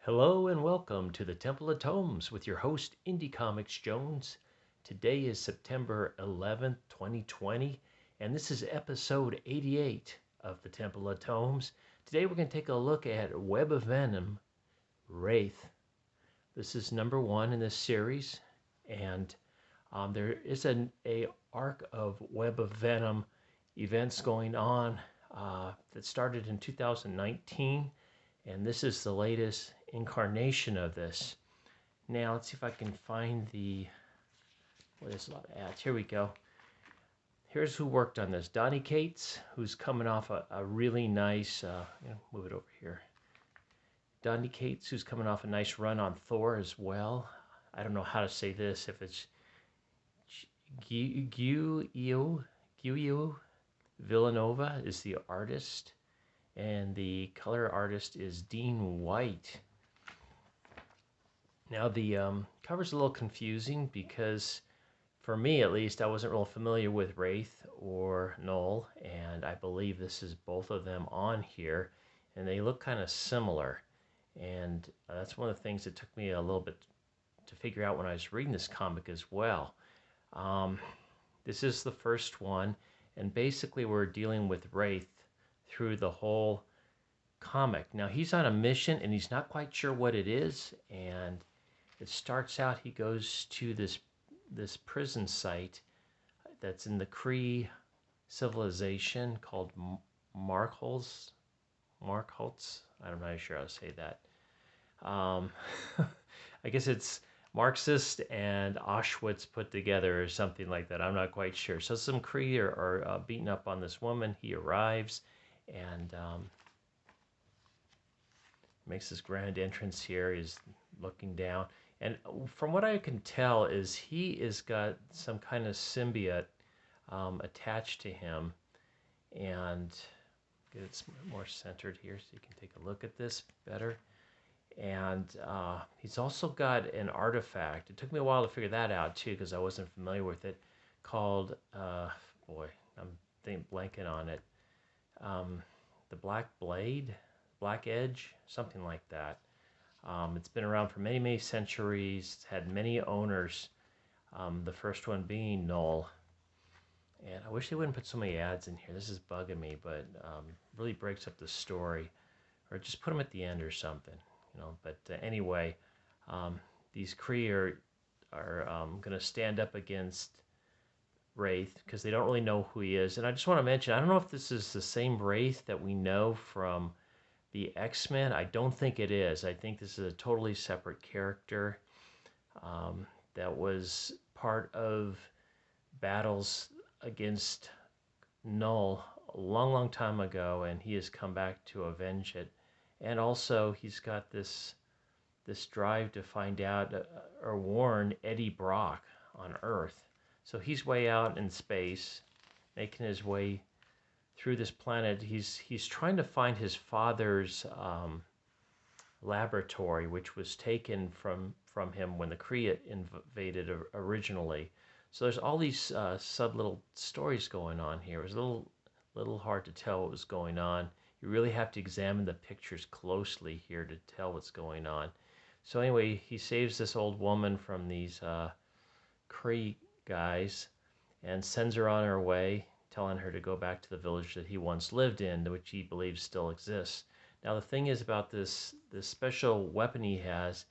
Hello and welcome to the Temple of Tomes with your host, Indie Comics Jones. Today is September 11th, 2020, and this is episode 88 of the Temple of Tomes. Today we're going to take a look at Web of Venom Wraith. This is number one in this series, and there is a arc of Web of Venom events going on that started in 2019, and this is the latest incarnation of this. Now let's see if I can find there's a lot of ads. Here we go. Here's who worked on this. Donny Cates, who's coming off a really nice, move it over here. Donny Cates, who's coming off a nice run on Thor as well. I don't know how to say this, if it's Guyu Villanova is the artist, and the color artist is Dean White. Now the cover's a little confusing because, for me at least, I wasn't real familiar with Wraith or Null, and I believe this is both of them on here, and they look kind of similar. And that's one of the things that took me a little bit to figure out when I was reading this comic as well. This is the first one, and basically we're dealing with Wraith through the whole comic. Now he's on a mission, and he's not quite sure what it is, and it starts out he goes to this prison site that's in the Kree civilization called Markholz. I'm not sure how to say that. I guess it's Marxist and Auschwitz put together or something like that. I'm not quite sure. So some Kree are beating up on this woman. He arrives and makes this grand entrance here. He's looking down. And from what I can tell is he is got some kind of symbiote attached to him. And get it more centered here so you can take a look at this better. And he's also got an artifact. It took me a while to figure that out too because I wasn't familiar with it. Called I'm blanking on it. The Black Blade, Black Edge, something like that. It's been around for many, many centuries. It's had many owners. The first one being Null. And I wish they wouldn't put so many ads in here. This is bugging me, but really breaks up the story. Or just put them at the end or something. But anyway, these Kree are going to stand up against Wraith because they don't really know who he is. And I just want to mention, I don't know if this is the same Wraith that we know from the X-Men. I don't think it is. I think this is a totally separate character that was part of battles against Null a long, long time ago, and he has come back to avenge it. And also, he's got this drive to find out or warn Eddie Brock on Earth. So he's way out in space, making his way through this planet. He's trying to find his father's laboratory, which was taken from him when the Kree invaded originally. So there's all these sub little stories going on here. It was a little hard to tell what was going on. You really have to examine the pictures closely here to tell what's going on. So anyway, he saves this old woman from these Kree guys and sends her on her way, telling her to go back to the village that he once lived in, which he believes still exists. Now the thing is about this special weapon he has,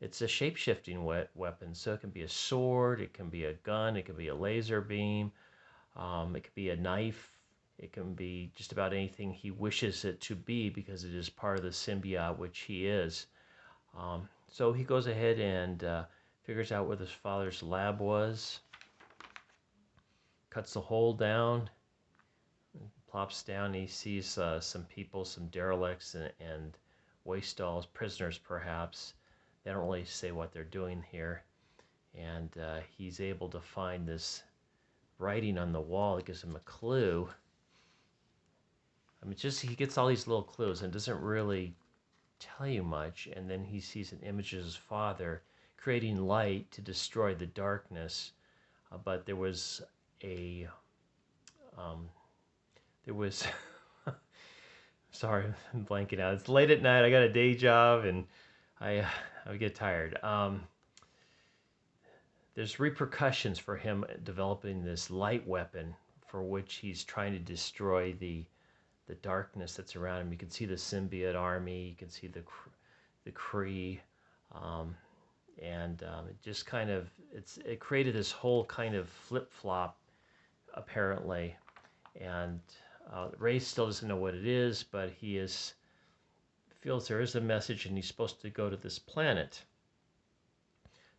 it's a shape-shifting weapon. So it can be a sword, it can be a gun, it can be a laser beam, it could be a knife. It can be just about anything he wishes it to be because it is part of the symbiote, which he is. So he goes ahead and figures out where his father's lab was, cuts the hole down, plops down. He sees some people, some derelicts and waste stalls, prisoners perhaps. They don't really say what they're doing here. And he's able to find this writing on the wall that gives him a clue. I mean, just he gets all these little clues and doesn't really tell you much. And then he sees an image of his father creating light to destroy the darkness. But there was sorry, I'm blanking out. It's late at night. I got a day job, and I get tired. There's repercussions for him developing this light weapon for which he's trying to destroy the darkness that's around him. You can see the symbiote army. You can see the Kree, it just kind of it created this whole kind of flip flop apparently, and Ray still doesn't know what it is, but feels there is a message, and he's supposed to go to this planet.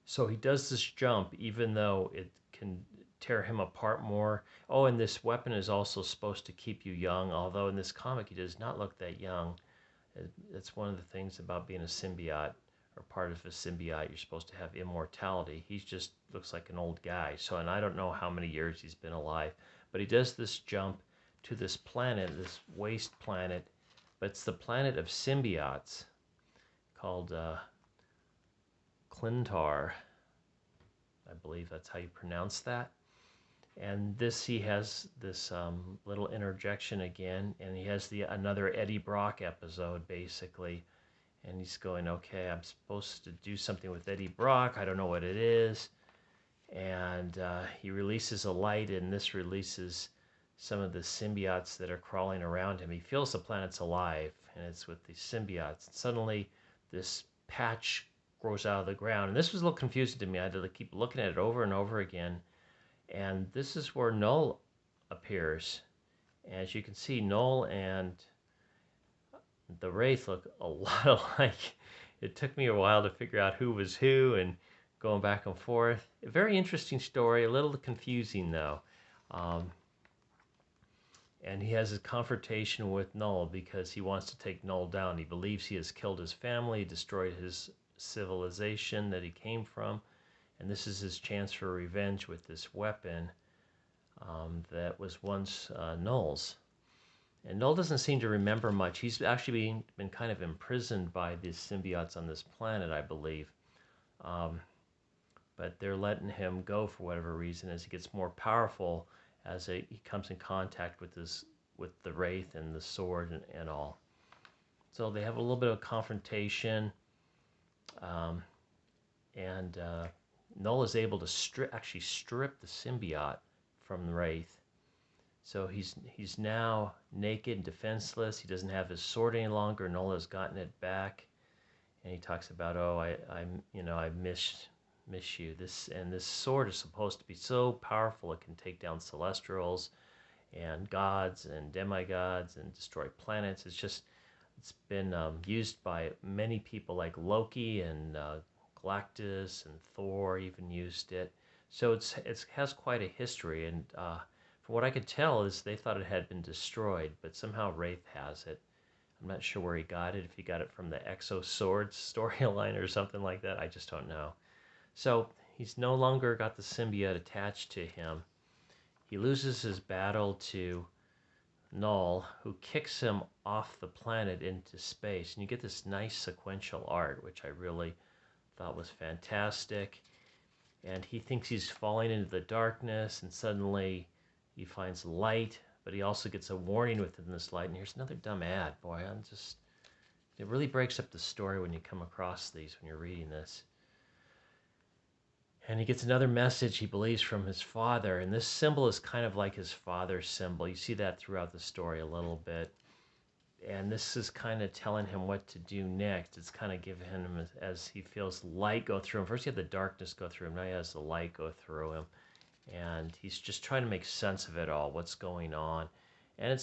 So he does this jump, even though it can tear him apart more. Oh, and this weapon is also supposed to keep you young, although in this comic he does not look that young. That's one of the things about being a symbiote, or part of a symbiote. You're supposed to have immortality. He just looks like an old guy. So, and I don't know how many years he's been alive, but he does this jump to this planet, this waste planet, but it's the planet of symbiotes called Clintar. I believe that's how you pronounce that. And he has this little interjection again, and he has another Eddie Brock episode basically, and he's going, okay, I'm supposed to do something with Eddie Brock. I don't know what it is, and he releases a light, and this releases some of the symbiotes that are crawling around him. He feels the planet's alive, and it's with these symbiotes. And suddenly, this patch grows out of the ground, and this was a little confusing to me. I had to keep looking at it over and over again. And this is where Null appears. As you can see, Null and the Wraith look a lot alike. It took me a while to figure out who was who and going back and forth. A very interesting story, a little confusing though. And he has a confrontation with Null because he wants to take Null down. He believes he has killed his family, destroyed his civilization that he came from. And this is his chance for revenge with this weapon that was once Null's. And Null doesn't seem to remember much. He's actually been kind of imprisoned by these symbiotes on this planet, I believe. But they're letting him go for whatever reason as he gets more powerful, as he comes in contact with the Wraith and the sword and all. So they have a little bit of confrontation. Null is able to actually strip the symbiote from the Wraith. So he's now naked and defenseless. He doesn't have his sword any longer. Null has gotten it back, and he talks about, oh, I miss you. This sword is supposed to be so powerful it can take down celestials and gods and demigods and destroy planets. It's been used by many people like Loki and Galactus, and Thor even used it. So it has quite a history, and from what I could tell is they thought it had been destroyed, but somehow Wraith has it. I'm not sure where he got it, if he got it from the Exo Swords storyline or something like that. I just don't know. So he's no longer got the symbiote attached to him. He loses his battle to Null, who kicks him off the planet into space. And you get this nice sequential art, which I really thought was fantastic. And he thinks he's falling into the darkness, and suddenly he finds light, but he also gets a warning within this light. And here's another dumb ad. Boy, it really breaks up the story when you come across these, when you're reading this. And he gets another message, he believes, from his father. And this symbol is kind of like his father's symbol. You see that throughout the story a little bit. And this is kind of telling him what to do next. It's kind of giving him, as he feels light go through him. First he had the darkness go through him. Now he has the light go through him. And he's just trying to make sense of it all, what's going on. And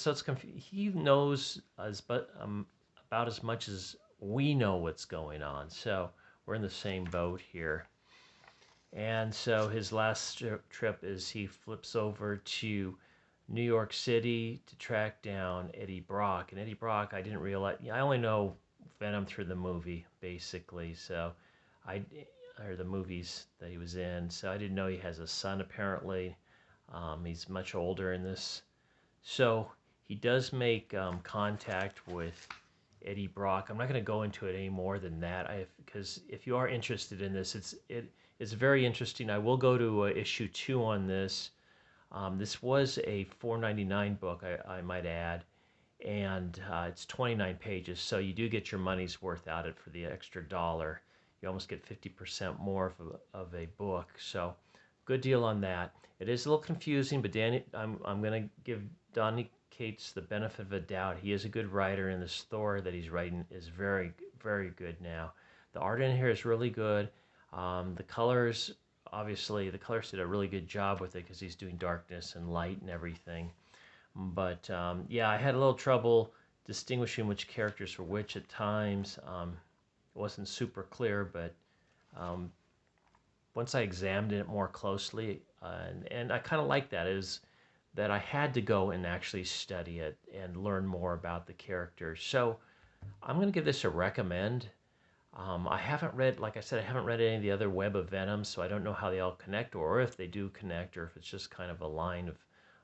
he knows about as much as we know what's going on. So we're in the same boat here. And so his last trip is he flips over to New York City to track down Eddie Brock. And Eddie Brock, I didn't realize, I only know Venom through the movie, basically. So or the movies that he was in. So I didn't know he has a son, apparently. He's much older in this. So he does make contact with Eddie Brock. I'm not going to go into it any more than that, because if you are interested in this, it's very interesting. I will go to issue 2 on this. This was a $4.99 book, I might add, and it's 29 pages, so you do get your money's worth out of it for the extra dollar. You almost get 50% more of a book, so good deal on that. It is a little confusing, but I'm going to give Donny Cates the benefit of a doubt. He is a good writer, and this Thor that he's writing is very, very good now. The art in here is really good. The colors, obviously, the colors did a really good job with it because he's doing darkness and light and everything. But yeah, I had a little trouble distinguishing which characters were which at times. It wasn't super clear, but once I examined it more closely, and I kind of like that, is that I had to go and actually study it and learn more about the characters. So I'm going to give this a recommend. I haven't read, like I said, I haven't read any of the other Web of Venom, so I don't know how they all connect, or if they do connect, or if it's just kind of a line of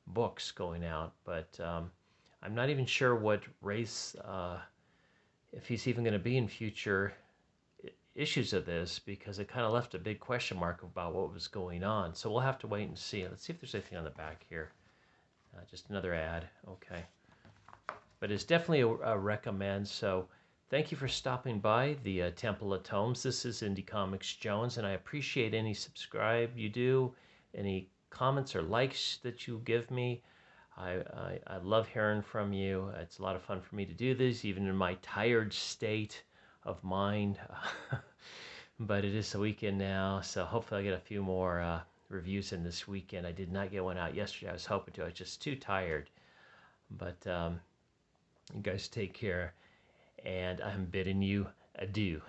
books going out. But I'm not even sure what race, if he's even going to be in future issues of this, because it kind of left a big question mark about what was going on. So we'll have to wait and see. Let's see if there's anything on the back here. Just another ad. Okay. But it's definitely a recommend. So thank you for stopping by the Temple of Tomes. This is Indie Comics Jones, and I appreciate any subscribe you do, any comments or likes that you give me. I love hearing from you. It's a lot of fun for me to do this, even in my tired state of mind. But it is the weekend now, so hopefully I get a few more reviews in this weekend. I did not get one out yesterday. I was hoping to. I was just too tired. But you guys take care, and I'm bidding you adieu.